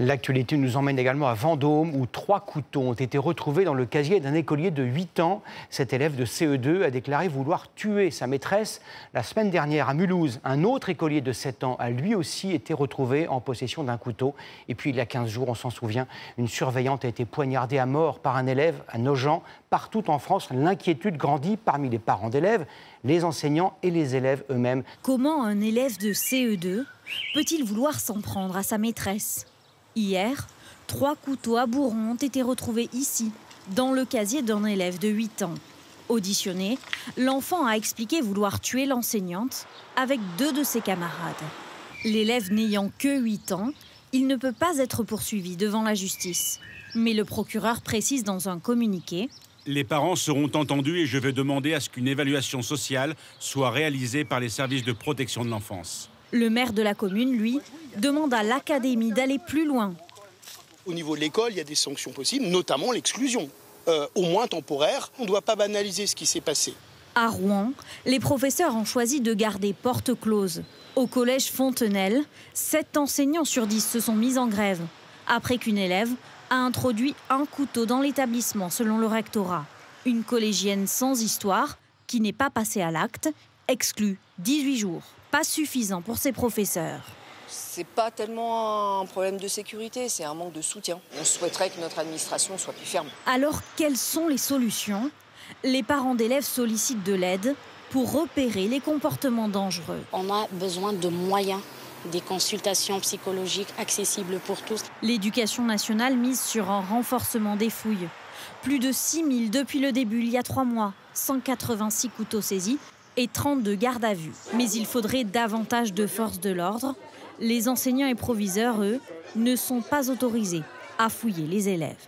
L'actualité nous emmène également à Vendôme où 3 couteaux ont été retrouvés dans le casier d'un écolier de 8 ans. Cet élève de CE2 a déclaré vouloir tuer sa maîtresse. La semaine dernière à Mulhouse, un autre écolier de 7 ans a lui aussi été retrouvé en possession d'un couteau. Et puis il y a 15 jours, on s'en souvient, une surveillante a été poignardée à mort par un élève à Nogent. Partout en France, l'inquiétude grandit parmi les parents d'élèves, les enseignants et les élèves eux-mêmes. Comment un élève de CE2 peut-il vouloir s'en prendre à sa maîtresse ? Hier, 3 couteaux à bourron ont été retrouvés ici, dans le casier d'un élève de 8 ans. Auditionné, l'enfant a expliqué vouloir tuer l'enseignante avec 2 de ses camarades. L'élève n'ayant que 8 ans, il ne peut pas être poursuivi devant la justice. Mais le procureur précise dans un communiqué: les parents seront entendus et je vais demander à ce qu'une évaluation sociale soit réalisée par les services de protection de l'enfance. Le maire de la commune, lui, demande à l'académie d'aller plus loin. Au niveau de l'école, il y a des sanctions possibles, notamment l'exclusion, au moins temporaire. On ne doit pas banaliser ce qui s'est passé. À Rouen, les professeurs ont choisi de garder porte close. Au collège Fontenelle, 7 enseignants sur 10 se sont mis en grève, après qu'une élève a introduit un couteau dans l'établissement, selon le rectorat. Une collégienne sans histoire, qui n'est pas passée à l'acte, exclue 18 jours. Pas suffisant pour ses professeurs. C'est pas tellement un problème de sécurité, c'est un manque de soutien. On souhaiterait que notre administration soit plus ferme. Alors, quelles sont les solutions ? Les parents d'élèves sollicitent de l'aide pour repérer les comportements dangereux. On a besoin de moyens, des consultations psychologiques accessibles pour tous. L'éducation nationale mise sur un renforcement des fouilles. Plus de 6 000 depuis le début, il y a 3 mois. 186 couteaux saisis et 32 gardes à vue. Mais il faudrait davantage de forces de l'ordre. Les enseignants et proviseurs, eux, ne sont pas autorisés à fouiller les élèves.